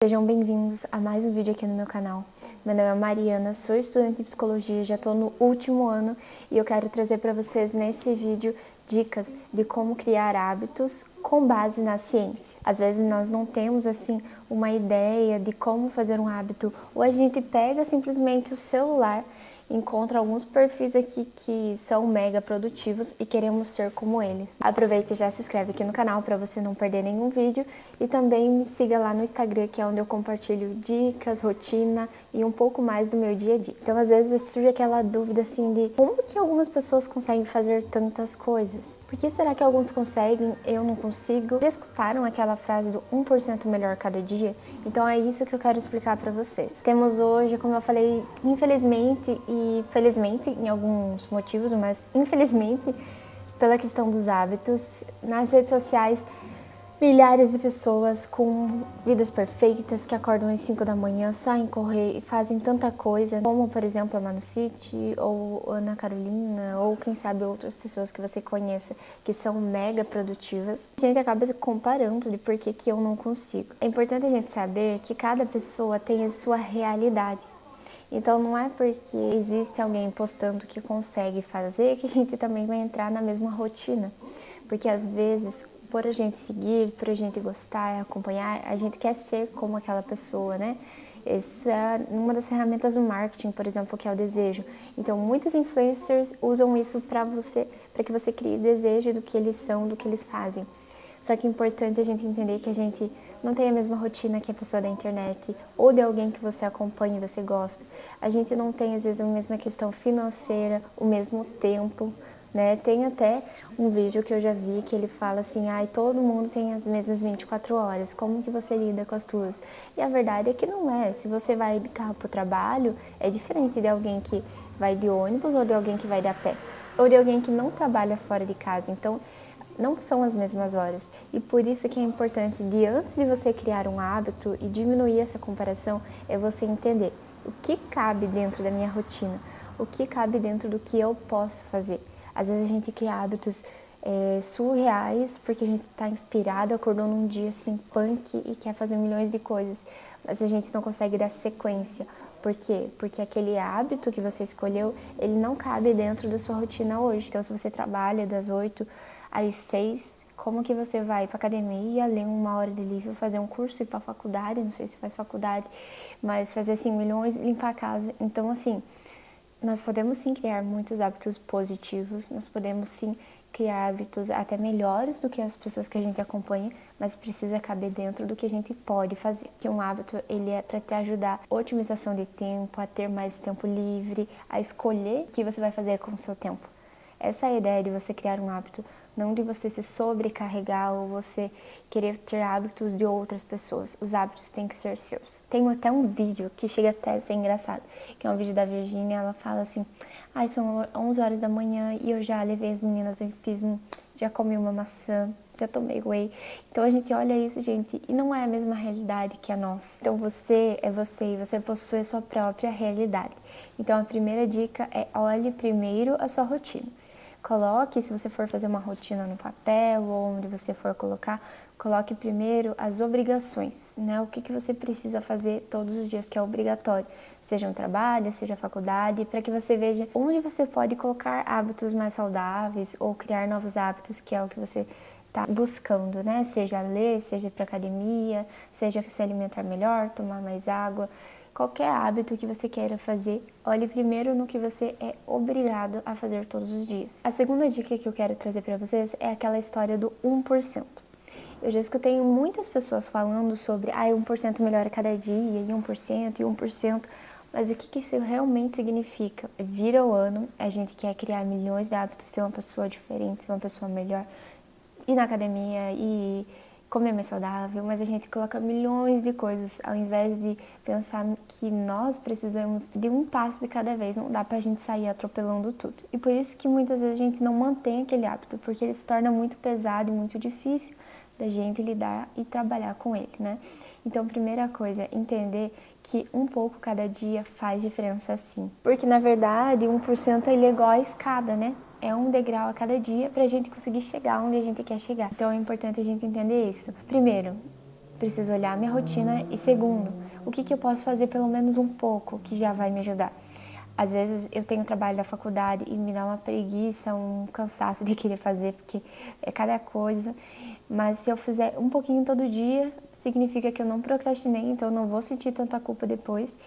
Sejam bem-vindos a mais um vídeo aqui no meu canal. Meu nome é Mariana, sou estudante de psicologia, já estou no último ano e eu quero trazer para vocês nesse vídeo dicas de como criar hábitos com base na ciência. Às vezes nós não temos assim uma ideia de como fazer um hábito, ou a gente pega simplesmente o celular, encontra alguns perfis aqui que são mega produtivos e queremos ser como eles. Aproveita e já se inscreve aqui no canal para você não perder nenhum vídeo e também me siga lá no Instagram, que é onde eu compartilho dicas, rotina e um pouco mais do meu dia a dia. Então às vezes surge aquela dúvida assim de como que algumas pessoas conseguem fazer tantas coisas? Por que será que alguns conseguem, eu não consigo? Já escutaram aquela frase do 1% melhor cada dia? Então é isso que eu quero explicar para vocês. Temos hoje, como eu falei, infelizmente e felizmente em alguns motivos, mas infelizmente pela questão dos hábitos, nas redes sociais, milhares de pessoas com vidas perfeitas que acordam às 5 da manhã, saem correr e fazem tanta coisa, como por exemplo a Manu City ou Ana Carolina, ou quem sabe outras pessoas que você conheça que são mega produtivas. A gente acaba se comparando de por que eu não consigo. É importante a gente saber que cada pessoa tem a sua realidade. Então não é porque existe alguém postando que consegue fazer que a gente também vai entrar na mesma rotina. Porque às vezes, por a gente seguir, por a gente gostar, acompanhar, a gente quer ser como aquela pessoa, né? Essa é uma das ferramentas do marketing, por exemplo, que é o desejo. Então muitos influencers usam isso para que você crie desejo do que eles são, do que eles fazem. Só que é importante a gente entender que a gente não tem a mesma rotina que a pessoa da internet ou de alguém que você acompanha e você gosta. A gente não tem, às vezes, a mesma questão financeira, o mesmo tempo, né? Tem até um vídeo que eu já vi que ele fala assim, todo mundo tem as mesmas 24 horas, como que você lida com as tuas? E a verdade é que não é. Se você vai de carro para o trabalho, é diferente de alguém que vai de ônibus ou de alguém que vai de a pé, ou de alguém que não trabalha fora de casa. Então, não são as mesmas horas, e por isso que é importante, antes de você criar um hábito e diminuir essa comparação, é você entender o que cabe dentro da minha rotina, o que cabe dentro do que eu posso fazer. Às vezes a gente cria hábitos surreais porque a gente está inspirado, acordou num dia assim punk e quer fazer milhões de coisas, mas a gente não consegue dar sequência. Por quê? Porque aquele hábito que você escolheu, ele não cabe dentro da sua rotina hoje. Então, se você trabalha das 8 às 6, como que você vai para academia, ler uma hora de livro, fazer um curso, ir para faculdade, não sei se faz faculdade, mas fazer assim milhões, limpar a casa. Então, assim, nós podemos sim criar muitos hábitos positivos, nós podemos sim criar hábitos até melhores do que as pessoas que a gente acompanha, mas precisa caber dentro do que a gente pode fazer. Que um hábito, ele é para te ajudar a otimização de tempo, a ter mais tempo livre, a escolher o que você vai fazer com o seu tempo. Essa é a ideia de você criar um hábito, não de você se sobrecarregar ou você querer ter hábitos de outras pessoas. Os hábitos têm que ser seus. Tem até um vídeo que chega até a ser engraçado, que é um vídeo da Virgínia. Ela fala assim, são 11 horas da manhã e eu já levei as meninas no hipismo, já comi uma maçã, já tomei whey. Então a gente olha isso, gente, e não é a mesma realidade que a nossa. Então você é você e você possui a sua própria realidade. Então a primeira dica é olhe primeiro a sua rotina. Coloque, se você for fazer uma rotina no papel ou onde você for colocar, coloque primeiro as obrigações, né? O que você precisa fazer todos os dias, que é obrigatório, seja um trabalho, seja a faculdade, para que você veja onde você pode colocar hábitos mais saudáveis ou criar novos hábitos, que é o que você está buscando, né? Seja ler, seja ir para academia, seja se alimentar melhor, tomar mais água. Qualquer hábito que você queira fazer, olhe primeiro no que você é obrigado a fazer todos os dias. A segunda dica que eu quero trazer para vocês é aquela história do 1%. Eu já escutei muitas pessoas falando sobre 1% melhora a cada dia, e 1%, e 1%, mas o que isso realmente significa? Vira o ano, a gente quer criar milhões de hábitos, ser uma pessoa diferente, ser uma pessoa melhor, ir na academia e comer mais saudável, mas a gente coloca milhões de coisas ao invés de pensar que nós precisamos de um passo de cada vez. Não dá pra gente sair atropelando tudo. E por isso que muitas vezes a gente não mantém aquele hábito, porque ele se torna muito pesado e muito difícil da gente lidar e trabalhar com ele, né? Então, primeira coisa, entender que um pouco cada dia faz diferença sim. Porque, na verdade, 1% ele é igual a escada, né? É um degrau a cada dia pra gente conseguir chegar onde a gente quer chegar. Então, é importante a gente entender isso. Primeiro, preciso olhar a minha rotina e segundo, o que eu posso fazer pelo menos um pouco que já vai me ajudar. Às vezes eu tenho trabalho da faculdade e me dá uma preguiça, um cansaço de querer fazer, porque é cada coisa. Mas se eu fizer um pouquinho todo dia, significa que eu não procrastinei, então eu não vou sentir tanta culpa depois.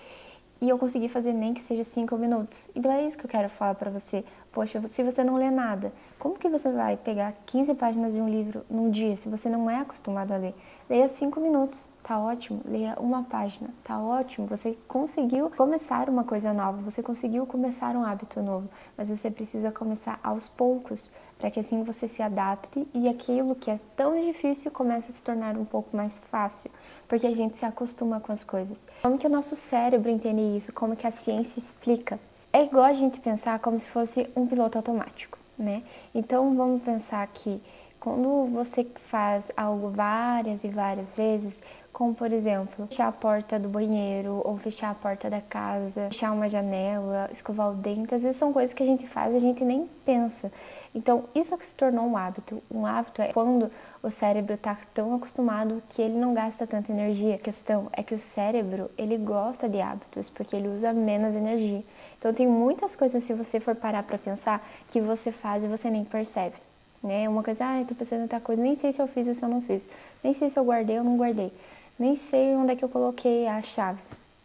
E eu consegui fazer nem que seja 5 minutos. Então é isso que eu quero falar pra você. Poxa, se você não lê nada, como que você vai pegar 15 páginas de um livro num dia, se você não é acostumado a ler? Leia 5 minutos, tá ótimo. Leia uma página, tá ótimo. Você conseguiu começar uma coisa nova, você conseguiu começar um hábito novo. Mas você precisa começar aos poucos, para que assim você se adapte e aquilo que é tão difícil comece a se tornar um pouco mais fácil, porque a gente se acostuma com as coisas. Como que o nosso cérebro entende isso? Como que a ciência explica? É igual a gente pensar como se fosse um piloto automático, né? Então vamos pensar que quando você faz algo várias e várias vezes, como por exemplo, fechar a porta do banheiro ou fechar a porta da casa, fechar uma janela, escovar o dente, às vezes são coisas que a gente faz e a gente nem pensa. Então, isso é que se tornou um hábito. Um hábito é quando o cérebro está tão acostumado que ele não gasta tanta energia. A questão é que o cérebro, ele gosta de hábitos, porque ele usa menos energia. Então, tem muitas coisas, se você for parar para pensar, que você faz e você nem percebe. Né? Uma coisa, tô pensando em outra coisa, nem sei se eu fiz ou se eu não fiz. Nem sei se eu guardei ou não guardei. Nem sei onde é que eu coloquei a chave.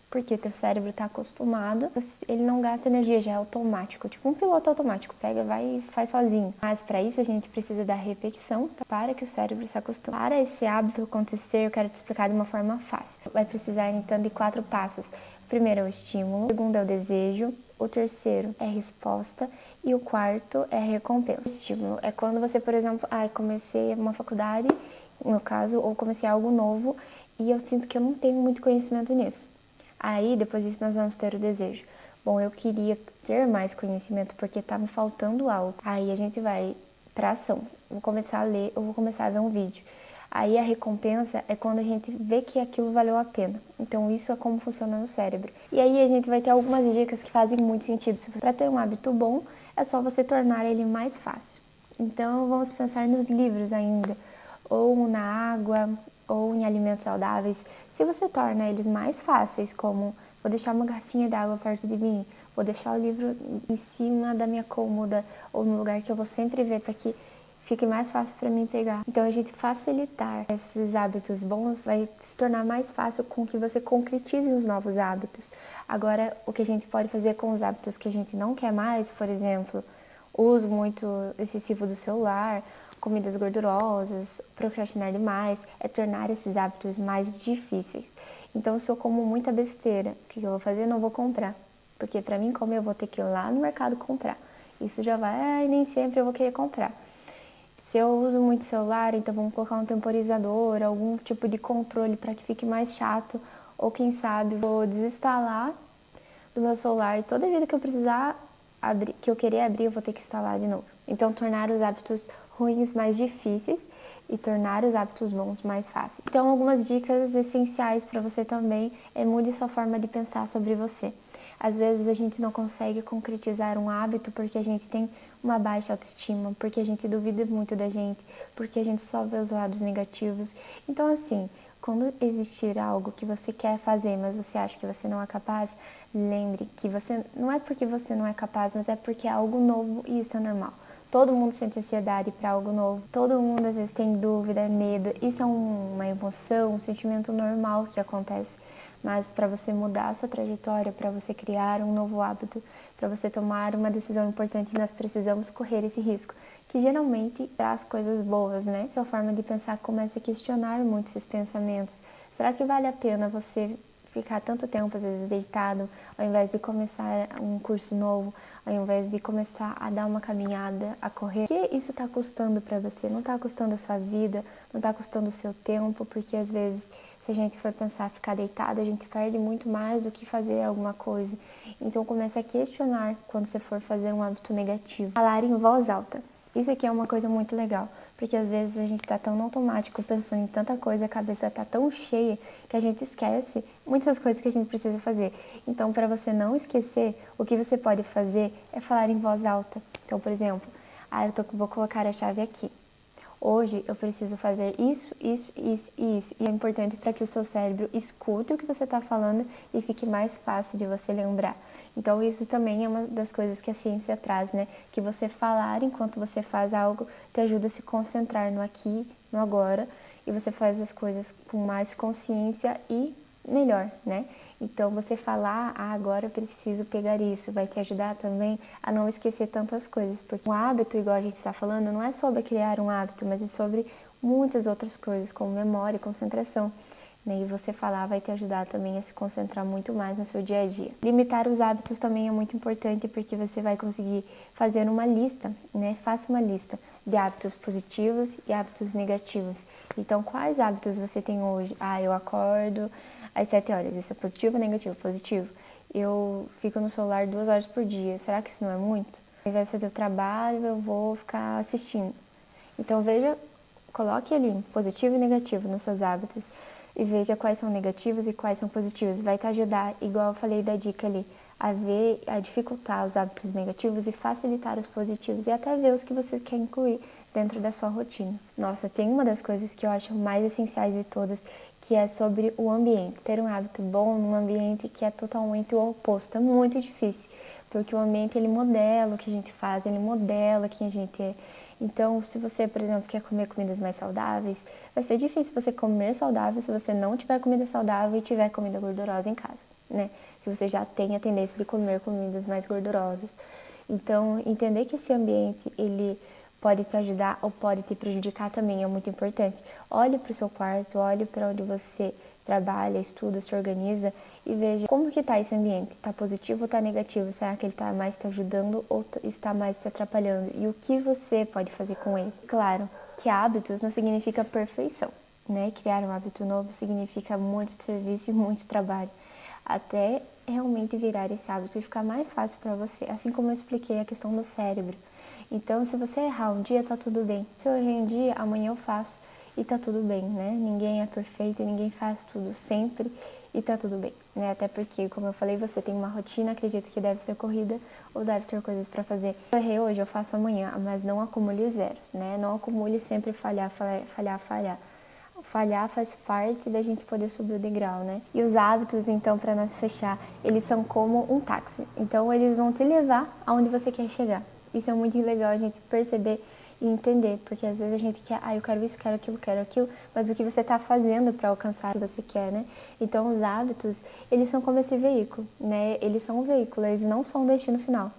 Porque teu cérebro está acostumado, ele não gasta energia, já é automático, tipo um piloto automático, pega, vai e faz sozinho. Mas para isso a gente precisa da repetição para que o cérebro se acostume. Para esse hábito acontecer, eu quero te explicar de uma forma fácil. Vai precisar então de 4 passos. O primeiro é o estímulo, o segundo é o desejo, o terceiro é a resposta e o quarto é a recompensa. O estímulo é quando você, por exemplo, comecei uma faculdade, no caso, ou comecei algo novo e eu sinto que eu não tenho muito conhecimento nisso. Aí, depois disso, nós vamos ter o desejo. Bom, eu queria ter mais conhecimento porque tá me faltando algo. Aí a gente vai pra ação. Vou começar a ler, eu vou começar a ver um vídeo. Aí a recompensa é quando a gente vê que aquilo valeu a pena. Então isso é como funciona no cérebro. E aí a gente vai ter algumas dicas que fazem muito sentido. Para ter um hábito bom, é só você tornar ele mais fácil. Então vamos pensar nos livros ainda, ou na água, ou em alimentos saudáveis. Se você torna eles mais fáceis, como vou deixar uma garrafinha d'água perto de mim, vou deixar o livro em cima da minha cômoda, ou no lugar que eu vou sempre ver para que fique mais fácil para mim pegar. Então a gente facilitar esses hábitos bons vai se tornar mais fácil com que você concretize os novos hábitos. Agora, o que a gente pode fazer com os hábitos que a gente não quer mais, por exemplo, uso muito excessivo do celular, comidas gordurosas, procrastinar demais, é tornar esses hábitos mais difíceis. Então, se eu como muita besteira, o que eu vou fazer? Não vou comprar. Porque para mim comer, eu vou ter que ir lá no mercado comprar. Isso já vai, nem sempre eu vou querer comprar. Se eu uso muito celular, então vamos colocar um temporizador, algum tipo de controle para que fique mais chato. Ou quem sabe, vou desinstalar do meu celular e toda vida que eu precisar abrir, que eu querer abrir, eu vou ter que instalar de novo. Então, tornar os hábitos ruins mais difíceis e tornar os hábitos bons mais fáceis. Então, algumas dicas essenciais para você também é mude sua forma de pensar sobre você. Às vezes a gente não consegue concretizar um hábito porque a gente tem uma baixa autoestima, porque a gente duvida muito da gente, porque a gente só vê os lados negativos. Então, assim, quando existir algo que você quer fazer, mas você acha que você não é capaz, lembre que você não é porque você não é capaz, mas é porque é algo novo e isso é normal. Todo mundo sente ansiedade para algo novo, todo mundo às vezes tem dúvida, medo, isso é uma emoção, um sentimento normal que acontece. Mas para você mudar a sua trajetória, para você criar um novo hábito, para você tomar uma decisão importante, nós precisamos correr esse risco, que geralmente traz coisas boas, né? Sua forma de pensar começa a questionar muito esses pensamentos. Será que vale a pena você ficar tanto tempo, às vezes, deitado, ao invés de começar um curso novo, ao invés de começar a dar uma caminhada, a correr? O que isso está custando para você? Não está custando a sua vida, não está custando o seu tempo, porque às vezes, se a gente for pensar ficar deitado, a gente perde muito mais do que fazer alguma coisa. Então, comece a questionar quando você for fazer um hábito negativo. Falar em voz alta. Isso aqui é uma coisa muito legal, porque às vezes a gente está tão no automático, pensando em tanta coisa, a cabeça está tão cheia que a gente esquece muitas coisas que a gente precisa fazer. Então, para você não esquecer, o que você pode fazer é falar em voz alta. Então, por exemplo, vou colocar a chave aqui. hoje eu preciso fazer isso, isso, isso e isso. E é importante para que o seu cérebro escute o que você está falando e fique mais fácil de você lembrar. Então isso também é uma das coisas que a ciência traz, né? Que você falar enquanto você faz algo te ajuda a se concentrar no aqui, no agora, e você faz as coisas com mais consciência e melhor, né? Então você falar, agora eu preciso pegar isso, vai te ajudar também a não esquecer tantas coisas, porque um hábito, igual a gente está falando, não é sobre criar um hábito, mas é sobre muitas outras coisas, como memória e concentração. E você falar vai te ajudar também a se concentrar muito mais no seu dia a dia. Limitar os hábitos também é muito importante, porque você vai conseguir fazer uma lista, né? Faça uma lista de hábitos positivos e hábitos negativos. Então, quais hábitos você tem hoje? Eu acordo às 7 horas. Isso é positivo ou negativo? Positivo. Eu fico no celular 2 horas por dia. Será que isso não é muito? Ao invés de fazer o trabalho, eu vou ficar assistindo. Então, veja, coloque ali positivo e negativo nos seus hábitos e veja quais são negativos e quais são positivos. Vai te ajudar, igual eu falei da dica ali, a dificultar os hábitos negativos e facilitar os positivos e até ver os que você quer incluir dentro da sua rotina. Nossa, tem uma das coisas que eu acho mais essenciais de todas, que é sobre o ambiente. Ter um hábito bom num ambiente que é totalmente o oposto é muito difícil, porque o ambiente ele modela o que a gente faz, ele modela quem a gente é. Então, se você, por exemplo, quer comer comidas mais saudáveis, vai ser difícil você comer saudável se você não tiver comida saudável e tiver comida gordurosa em casa, né? Se você já tem a tendência de comer comidas mais gordurosas. Então, entender que esse ambiente, ele pode te ajudar ou pode te prejudicar também é muito importante. Olhe para o seu quarto, olhe para onde você trabalha, estuda, se organiza e veja como que está esse ambiente. Está positivo ou está negativo? Será que ele está mais te ajudando ou está mais te atrapalhando? E o que você pode fazer com ele? Claro que hábitos não significa perfeição, né? Criar um hábito novo significa muito serviço e muito trabalho, até realmente virar esse hábito e ficar mais fácil para você. Assim como eu expliquei a questão do cérebro. Então, se você errar um dia, tá tudo bem. Se eu errei um dia, amanhã eu faço e tá tudo bem, né? Ninguém é perfeito, ninguém faz tudo sempre e tá tudo bem, né? Até porque, como eu falei, você tem uma rotina, acredito que deve ser corrida ou deve ter coisas para fazer. Eu errei hoje, eu faço amanhã, mas não acumule os zeros, né? Não acumule sempre falhar. Falhar faz parte da gente poder subir o degrau, né? E os hábitos, então, para nós fechar, eles são como um táxi. Então, eles vão te levar aonde você quer chegar. Isso é muito legal a gente perceber e entender, porque às vezes a gente quer, eu quero isso, quero aquilo, mas o que você está fazendo para alcançar o que você quer, né? Então, os hábitos, eles são como esse veículo, né? Eles são um veículo, eles não são o destino final.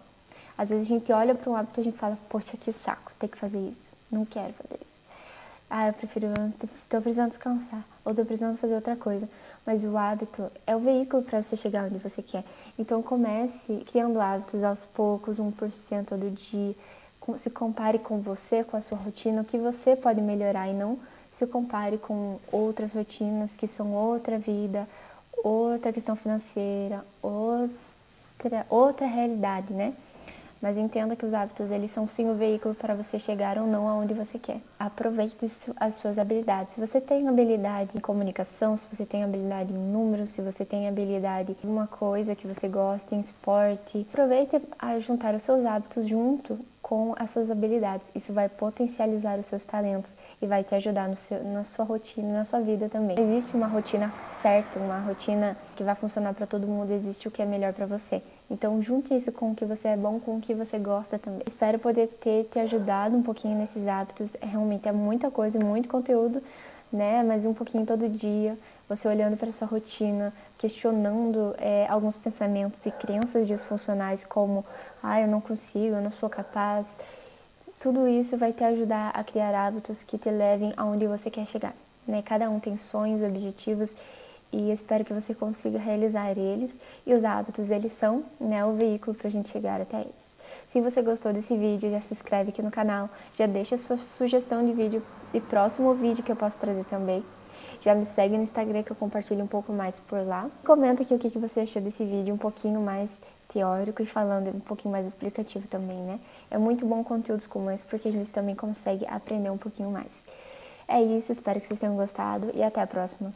Às vezes a gente olha para um hábito e a gente fala, poxa, que saco, ter que fazer isso, não quero fazer isso. Estou precisando descansar, ou estou precisando fazer outra coisa. Mas o hábito é o veículo para você chegar onde você quer. Então comece criando hábitos aos poucos, 1% todo dia. Se compare com você, com a sua rotina, o que você pode melhorar e não se compare com outras rotinas que são outra vida, outra questão financeira, outra realidade, né? Mas entenda que os hábitos, eles são sim o veículo para você chegar ou não aonde você quer. Aproveite as suas habilidades. Se você tem habilidade em comunicação, se você tem habilidade em números, se você tem habilidade em uma coisa que você gosta, em esporte, aproveite a juntar os seus hábitos junto com as suas habilidades. Isso vai potencializar os seus talentos e vai te ajudar na sua rotina, na sua vida também. Não existe uma rotina certa, uma rotina que vai funcionar para todo mundo, existe o que é melhor para você. Então, junte isso com o que você é bom, com o que você gosta também. Espero poder ter te ajudado um pouquinho nesses hábitos. Realmente é muita coisa, muito conteúdo, né? Mas um pouquinho todo dia, você olhando para a sua rotina, questionando alguns pensamentos e crenças disfuncionais como eu não consigo, eu não sou capaz. Tudo isso vai te ajudar a criar hábitos que te levem aonde você quer chegar, né? Cada um tem sonhos, objetivos e espero que você consiga realizar eles. E os hábitos, eles são, né, o veículo para a gente chegar até eles. Se você gostou desse vídeo, já se inscreve aqui no canal, já deixa a sua sugestão de vídeo e próximo vídeo que eu posso trazer também. Já me segue no Instagram que eu compartilho um pouco mais por lá. Comenta aqui o que você achou desse vídeo, um pouquinho mais teórico e falando um pouquinho mais explicativo também, né? É muito bom conteúdos como esse porque a gente também consegue aprender um pouquinho mais. É isso, espero que vocês tenham gostado e até a próxima.